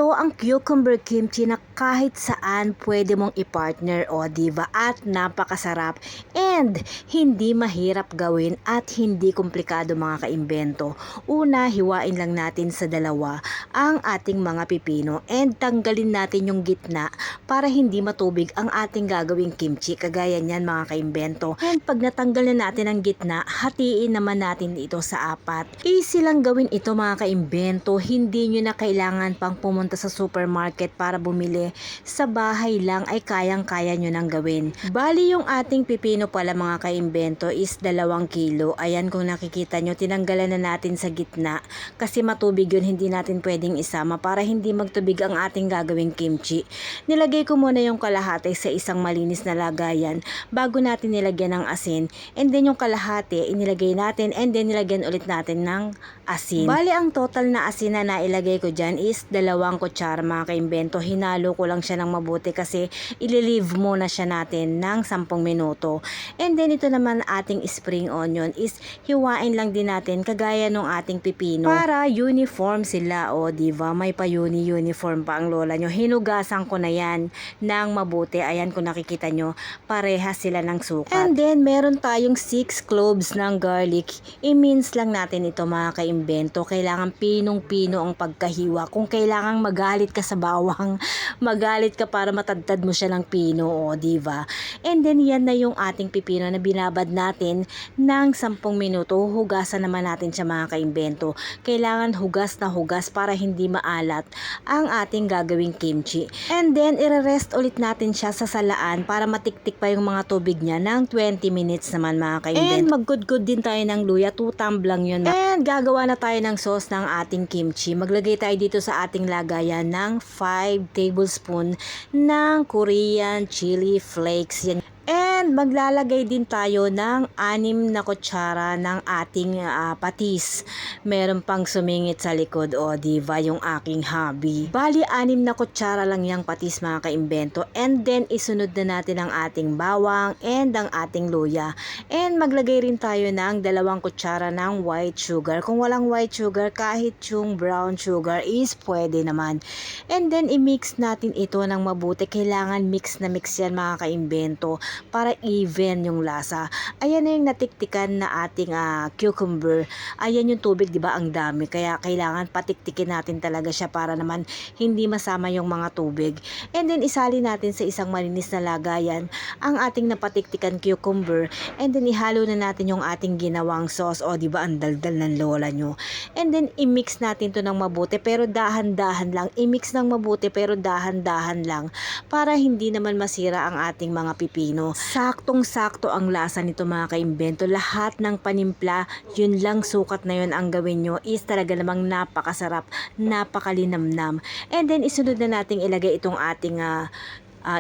Ito ang cucumber kimchi na kahit saan pwede mong i-partner, o diba? At napakasarap and hindi mahirap gawin at hindi komplikado mga kaimbento. Una, hiwain lang natin sa dalawa ang ating mga pipino and tanggalin natin yung gitna para hindi matubig ang ating gagawing kimchi. Kagaya niyan mga kaimbento. And pag natanggal na natin ang gitna, hatiin naman natin ito sa apat. Easy lang gawin ito mga kaimbento. Hindi nyo na kailangan pang pumunta sa supermarket para bumili. Sa bahay lang ay kayang-kaya nyo nang gawin. Bali yung ating pipino pala mga kaimbento is 2 kilo. Ayan, kung nakikita nyo, tinanggalan na natin sa gitna kasi matubig yun, hindi natin pwedeng isama para hindi magtubig ang ating gagawing kimchi. Nilagay ko muna yung kalahati sa isang malinis na lagayan bago natin nilagyan ng asin, and then yung kalahati inilagay natin and then nilagyan ulit natin ng asin. Bali ang total na asin na nailagay ko dyan is 2 kutsara mga kaimbento. Hinalo ko lang siya ng mabuti kasi ililive muna siya natin ng 10 minuto. And then ito naman ating spring onion is hiwain lang din natin kagaya ng ating pipino para uniform sila, o diba? May pa-uniform pa ang lola nyo. Hinugasan ko na yan ng mabuti. Ayan, kung nakikita nyo, parehas sila ng sukat. And then meron tayong 6 cloves ng garlic. I-mince lang natin ito mga kaimbento. Kailangan pinong-pino ang pagkahiwa. Kung kailangan magalit ka sa bawang, magalit ka para matadtad mo siya ng pino, o diba? And then yan na yung ating pipino na binabad natin ng 10 minuto. Hugasan naman natin siya mga kaimbento. Kailangan hugas na hugas para hindi maalat ang ating gagawing kimchi. And then i-rest ulit natin siya sa salaan para matiktik pa yung mga tubig niya ng 20 minutes naman mga kaimbento. And maggudgud din tayo ng luya, 2 tumblang yun. And gagawa na tayo ng sauce ng ating kimchi. Maglagay tayo dito sa ating lagayan ng 5 tablespoon ng Korean chili flakes. Yan. And maglalagay din tayo ng 6 na kutsara ng ating patis. Meron pang sumingit sa likod, o diba, yung aking hobby. Bali 6 na kutsara lang yung patis mga kaimbento. And then isunod na natin ang ating bawang and ang ating luya. And maglagay rin tayo ng 2 kutsara ng white sugar. Kung walang white sugar, kahit yung brown sugar is pwede naman. And then i-mix natin ito ng mabuti. Kailangan mix na mix yan mga kaimbento para even yung lasa. Ayan na yung natiktikan na ating cucumber. Ayan yung tubig, di ba? Ang dami. Kaya kailangan patiktikin natin talaga siya para naman hindi masama yung mga tubig. And then isali natin sa isang malinis na lagayan ang ating napatiktikan cucumber. And then ihalo na natin yung ating ginawang sauce. O di ba, ang daldal ng lola nyo. And then i-mix natin to ng mabuti pero dahan-dahan lang. I-mix ng mabuti pero dahan-dahan lang para hindi naman masira ang ating mga pipino. Saktong-sakto ang lasa nito mga kaimbento. Lahat ng panimpla, yun lang sukat na yun ang gawin nyo, is talaga namang napakasarap, napakalinamnam. And then isunod na nating ilagay itong ating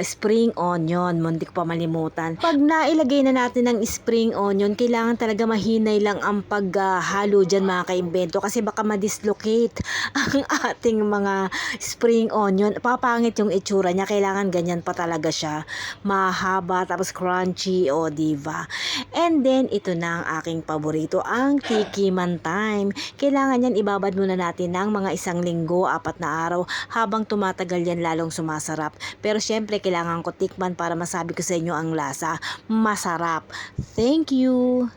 spring onion. Muntik pa malimutan. Pag nailagay na natin ng spring onion, kailangan talaga mahinay lang ang paghalo dyan mga kaimbento kasi baka ma-dislocate ang ating mga spring onion. Papangit yung itsura niya. Kailangan ganyan pa talaga siya. Mahaba tapos crunchy, o diva. And then ito na ang aking paborito, ang tikiman time. Kailangan yan ibabad muna natin ng mga 1 linggo, 4 na araw. Habang tumatagal yan lalong sumasarap. Pero syempre kailangan ko tikman para masabi ko sa inyo ang lasa. Masarap. Thank you!